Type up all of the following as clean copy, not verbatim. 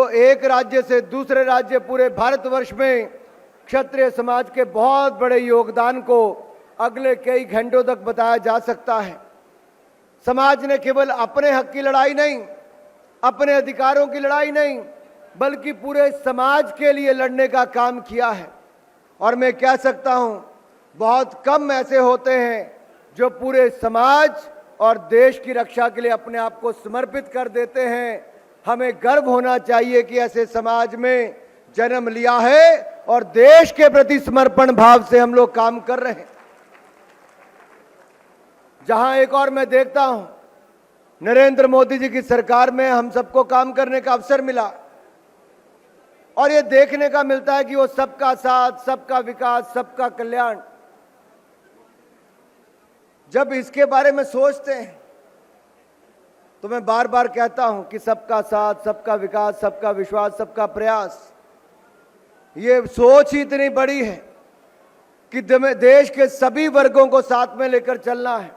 जो एक राज्य से दूसरे राज्य पूरे भारतवर्ष में क्षत्रिय समाज के बहुत बड़े योगदान को अगले कई घंटों तक बताया जा सकता है। समाज ने केवल अपने हक की लड़ाई नहीं, अपने अधिकारों की लड़ाई नहीं, बल्कि पूरे समाज के लिए लड़ने का काम किया है। और मैं कह सकता हूं, बहुत कम ऐसे होते हैं जो पूरे समाज और देश की रक्षा के लिए अपने आप को समर्पित कर देते हैं। हमें गर्व होना चाहिए कि ऐसे समाज में जन्म लिया है और देश के प्रति समर्पण भाव से हम लोग काम कर रहे हैं। जहां एक और मैं देखता हूं, नरेंद्र मोदी जी की सरकार में हम सबको काम करने का अवसर मिला और ये देखने का मिलता है कि वो सबका साथ, सबका विकास, सबका कल्याण। जब इसके बारे में सोचते हैं तो मैं बार बार कहता हूं कि सबका साथ, सबका विकास, सबका विश्वास, सबका प्रयास, ये सोच ही इतनी बड़ी है कि देश के सभी वर्गों को साथ में लेकर चलना है।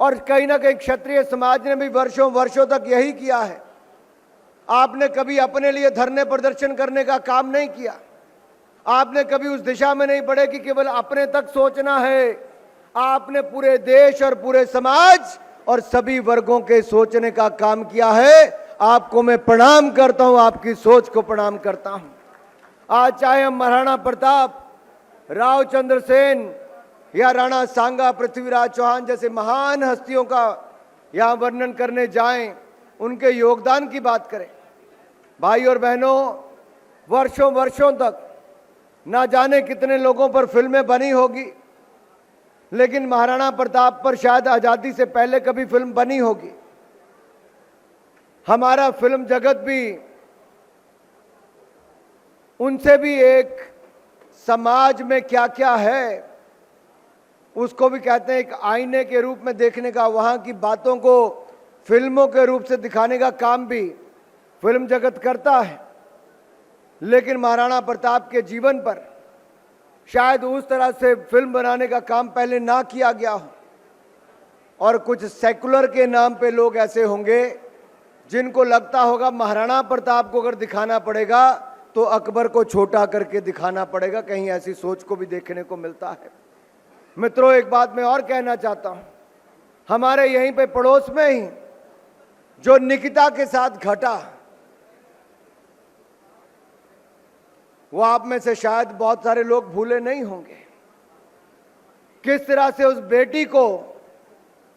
और कहीं ना कहीं क्षत्रिय समाज ने भी वर्षों वर्षों तक यही किया है। आपने कभी अपने लिए धरने प्रदर्शन करने का काम नहीं किया। आपने कभी उस दिशा में नहीं बढ़े कि केवल अपने तक सोचना है। आपने पूरे देश और पूरे समाज और सभी वर्गों के सोचने का काम किया है। आपको मैं प्रणाम करता हूं, आपकी सोच को प्रणाम करता हूं। आज चाहे हम महाराणा प्रताप, राव चंद्र सेन या राणा सांगा, पृथ्वीराज चौहान जैसे महान हस्तियों का यहां वर्णन करने जाएं, उनके योगदान की बात करें। भाई और बहनों, वर्षों वर्षों तक ना जाने कितने लोगों पर फिल्में बनी होगी, लेकिन महाराणा प्रताप पर शायद आजादी से पहले कभी फिल्म बनी होगी। हमारा फिल्म जगत भी उनसे भी एक समाज में क्या क्या है उसको भी कहते हैं एक आईने के रूप में देखने का, वहां की बातों को फिल्मों के रूप से दिखाने का काम भी फिल्म जगत करता है। लेकिन महाराणा प्रताप के जीवन पर शायद उस तरह से फिल्म बनाने का काम पहले ना किया गया हो। और कुछ सेकुलर के नाम पे लोग ऐसे होंगे जिनको लगता होगा महाराणा प्रताप को अगर दिखाना पड़ेगा तो अकबर को छोटा करके दिखाना पड़ेगा। कहीं ऐसी सोच को भी देखने को मिलता है। मित्रों, एक बात मैं और कहना चाहता हूं, हमारे यहीं पे पड़ोस में ही जो निकिता के साथ घटा, वो आप में से शायद बहुत सारे लोग भूले नहीं होंगे। किस तरह से उस बेटी को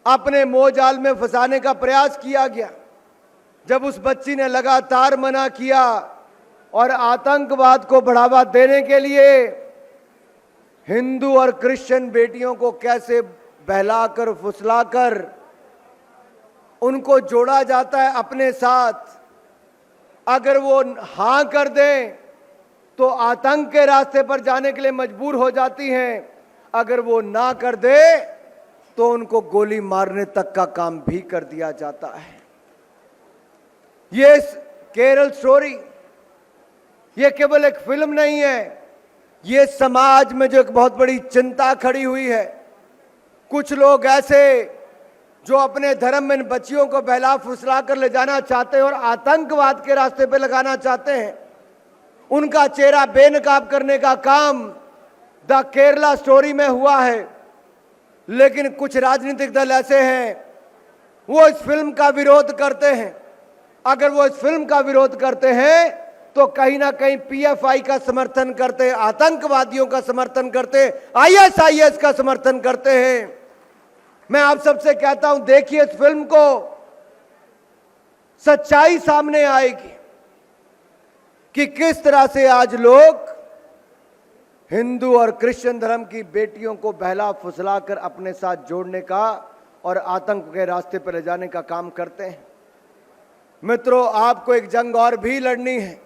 अपने मोहजाल में फंसाने का प्रयास किया गया, जब उस बच्ची ने लगातार मना किया और आतंकवाद को बढ़ावा देने के लिए हिंदू और क्रिश्चियन बेटियों को कैसे बहलाकर फुसलाकर उनको जोड़ा जाता है अपने साथ। अगर वो हां कर दें तो आतंक के रास्ते पर जाने के लिए मजबूर हो जाती हैं, अगर वो ना कर दे तो उनको गोली मारने तक का काम भी कर दिया जाता है। ये केरल स्टोरी, ये केवल एक फिल्म नहीं है, ये समाज में जो एक बहुत बड़ी चिंता खड़ी हुई है। कुछ लोग ऐसे जो अपने धर्म में इन बच्चियों को बहला फुसला कर ले जाना चाहते हैं और आतंकवाद के रास्ते पे लगाना चाहते हैं, उनका चेहरा बेनकाब करने का काम द केरला स्टोरी में हुआ है। लेकिन कुछ राजनीतिक दल ऐसे हैं, वो इस फिल्म का विरोध करते हैं। अगर वो इस फिल्म का विरोध करते हैं तो कहीं ना कहीं पीएफआई का समर्थन करते, आतंकवादियों का समर्थन करते, आईएसआईएस का समर्थन करते हैं। मैं आप सबसे कहता हूं, देखिए इस फिल्म को, सच्चाई सामने आएगी कि किस तरह से आज लोग हिंदू और क्रिश्चियन धर्म की बेटियों को बहला फुसला कर अपने साथ जोड़ने का और आतंक के रास्ते पर ले जाने का काम करते हैं। मित्रों, आपको एक जंग और भी लड़नी है।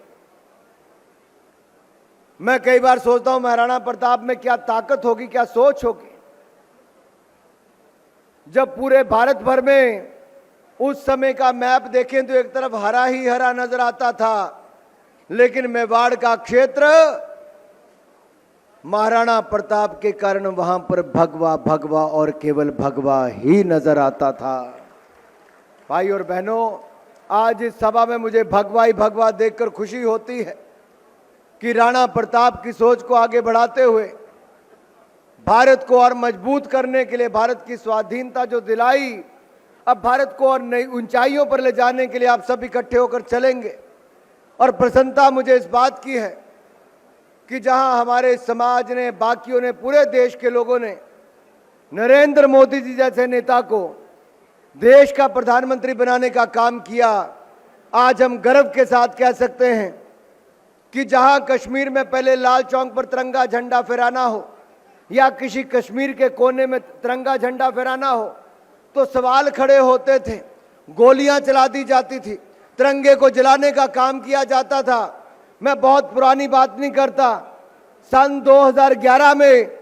मैं कई बार सोचता हूं महाराणा प्रताप में क्या ताकत होगी, क्या सोच होगी। जब पूरे भारत भर में उस समय का मैप देखें तो एक तरफ हरा ही हरा नजर आता था, लेकिन मेवाड़ का क्षेत्र महाराणा प्रताप के कारण वहां पर भगवा भगवा और केवल भगवा ही नजर आता था। भाई और बहनों, आज इस सभा में मुझे भगवा ही भगवा देखकर खुशी होती है कि राणा प्रताप की सोच को आगे बढ़ाते हुए भारत को और मजबूत करने के लिए, भारत की स्वाधीनता जो दिलाई, अब भारत को और नई ऊंचाइयों पर ले जाने के लिए आप सब इकट्ठे होकर चलेंगे। और प्रसन्नता मुझे इस बात की है कि जहां हमारे समाज ने, बाकियों ने, पूरे देश के लोगों ने नरेंद्र मोदी जी जैसे नेता को देश का प्रधानमंत्री बनाने का काम किया, आज हम गर्व के साथ कह सकते हैं कि जहां कश्मीर में पहले लाल चौक पर तिरंगा झंडा फहराना हो या किसी कश्मीर के कोने में तिरंगा झंडा फहराना हो तो सवाल खड़े होते थे, गोलियां चला दी जाती थी, तिरंगे को जलाने का काम किया जाता था। मैं बहुत पुरानी बात नहीं करता, सन 2011 में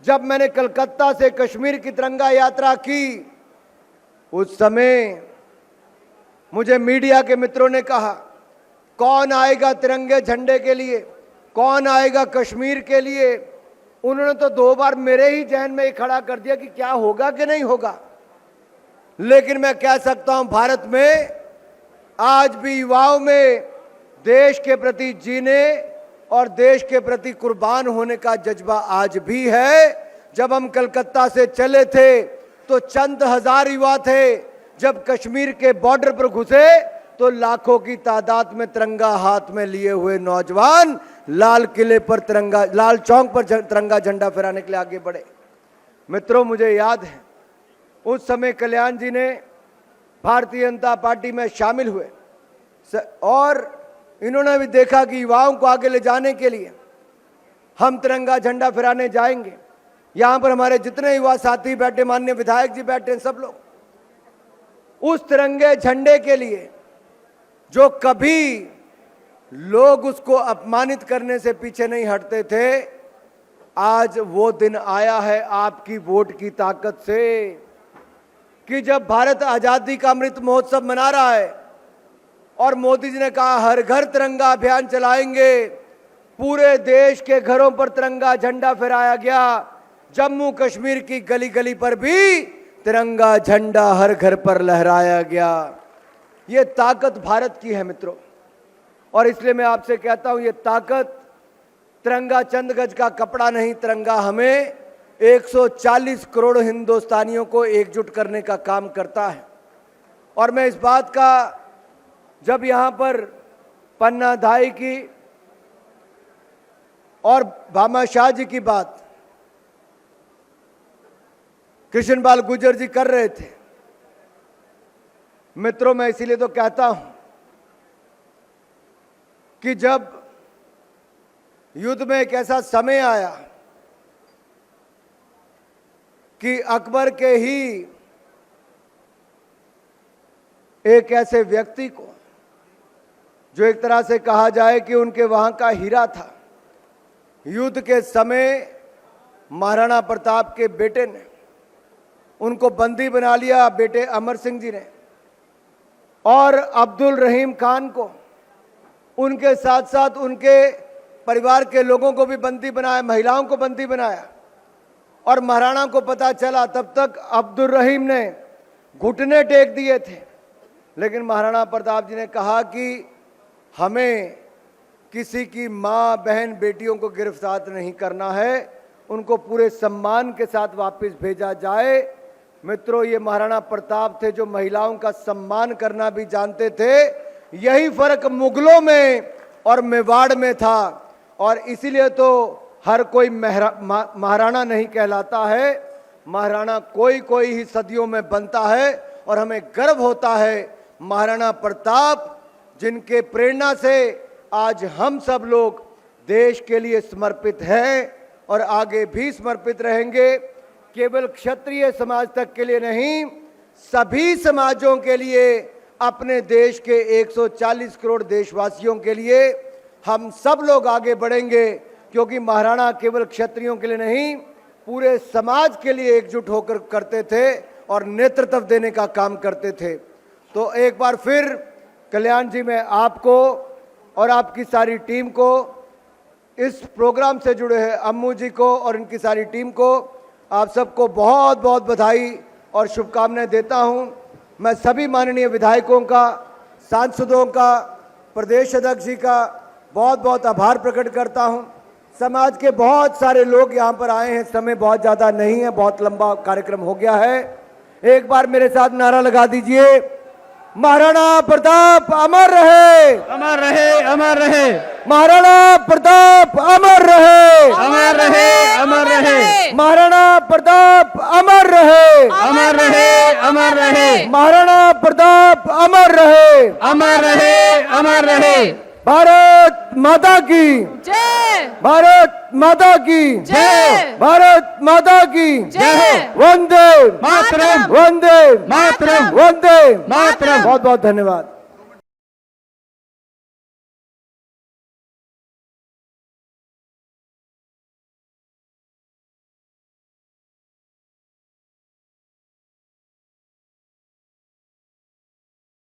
जब मैंने कलकत्ता से कश्मीर की तिरंगा यात्रा की, उस समय मुझे मीडिया के मित्रों ने कहा, कौन आएगा तिरंगे झंडे के लिए, कौन आएगा कश्मीर के लिए। उन्होंने तो 2 बार मेरे ही जहन में खड़ा कर दिया कि क्या होगा कि नहीं होगा। लेकिन मैं कह सकता हूं, भारत में आज भी युवाओं में देश के प्रति जीने और देश के प्रति कुर्बान होने का जज्बा आज भी है। जब हम कलकत्ता से चले थे तो चंद हजार युवा थे, जब कश्मीर के बॉर्डर पर घुसे तो लाखों की तादाद में तिरंगा हाथ में लिए हुए नौजवान लाल किले पर तिरंगा, लाल चौक पर तिरंगा झंडा फहराने के लिए आगे बढ़े। मित्रों, मुझे याद है उस समय कल्याण जी ने भारतीय जनता पार्टी में शामिल हुए और इन्होंने भी देखा कि युवाओं को आगे ले जाने के लिए हम तिरंगा झंडा फहराने जाएंगे। यहां पर हमारे जितने युवा साथी बैठे, माननीय विधायक जी बैठे, सब लोग उस तिरंगे झंडे के लिए जो कभी लोग उसको अपमानित करने से पीछे नहीं हटते थे, आज वो दिन आया है आपकी वोट की ताकत से कि जब भारत आजादी का अमृत महोत्सव मना रहा है और मोदी जी ने कहा हर घर तिरंगा अभियान चलाएंगे, पूरे देश के घरों पर तिरंगा झंडा फहराया गया, जम्मू कश्मीर की गली गली पर भी तिरंगा झंडा हर घर पर लहराया गया। ये ताकत भारत की है मित्रों, और इसलिए मैं आपसे कहता हूं, ये ताकत, तिरंगा चंद गज का कपड़ा नहीं, तिरंगा हमें 140 करोड़ हिंदुस्तानियों को एकजुट करने का काम करता है। और मैं इस बात का, जब यहां पर पन्ना धाई की और भामा शाह जी की बात कृष्ण पाल गुर्जर जी कर रहे थे, मित्रों, मैं इसीलिए तो कहता हूं कि जब युद्ध में एक ऐसा समय आया कि अकबर के ही एक ऐसे व्यक्ति को, जो एक तरह से कहा जाए कि उनके वहां का हीरा था, युद्ध के समय महाराणा प्रताप के बेटे ने उनको बंदी बना लिया, बेटे अमर सिंह जी ने, और अब्दुल रहीम खान को, उनके साथ साथ उनके परिवार के लोगों को भी बंदी बनाया, महिलाओं को बंदी बनाया। और महाराणा को पता चला, तब तक अब्दुल रहीम ने घुटने टेक दिए थे, लेकिन महाराणा प्रताप जी ने कहा कि हमें किसी की माँ, बहन, बेटियों को गिरफ्तार नहीं करना है, उनको पूरे सम्मान के साथ वापस भेजा जाए। मित्रों, ये महाराणा प्रताप थे जो महिलाओं का सम्मान करना भी जानते थे। यही फर्क मुगलों में और मेवाड़ में था, और इसीलिए तो हर कोई महाराणा नहीं कहलाता है, महाराणा कोई कोई ही सदियों में बनता है। और हमें गर्व होता है महाराणा प्रताप, जिनके प्रेरणा से आज हम सब लोग देश के लिए समर्पित हैं और आगे भी समर्पित रहेंगे। केवल क्षत्रिय समाज तक के लिए नहीं, सभी समाजों के लिए, अपने देश के 140 करोड़ देशवासियों के लिए हम सब लोग आगे बढ़ेंगे, क्योंकि महाराणा केवल क्षत्रियों के लिए नहीं, पूरे समाज के लिए एकजुट होकर करते थे और नेतृत्व देने का काम करते थे। तो एक बार फिर कल्याण जी, मैं आपको और आपकी सारी टीम को, इस प्रोग्राम से जुड़े हैं अम्मू जी को और इनकी सारी टीम को, आप सबको बहुत बहुत बधाई और शुभकामनाएं देता हूं। मैं सभी माननीय विधायकों का, सांसदों का, प्रदेश अध्यक्ष जी का बहुत बहुत आभार प्रकट करता हूं। समाज के बहुत सारे लोग यहां पर आए हैं, समय बहुत ज़्यादा नहीं है, बहुत लंबा कार्यक्रम हो गया है। एक बार मेरे साथ नारा लगा दीजिए, महाराणा प्रताप अमर रहे, अमर रहे, अमर रहे, महाराणा प्रताप अमर रहे, अमर रहे, अमर रहे, महाराणा प्रताप अमर रहे, अमर रहे, अमर रहे, महाराणा प्रताप अमर रहे, अमर रहे, अमर रहे। भारत माता की जय, भारत माता की जय, भारत माता की जय। वंदे मातरम, वंदे मातरम, वंदे। मातरम। बहुत बहुत धन्यवाद।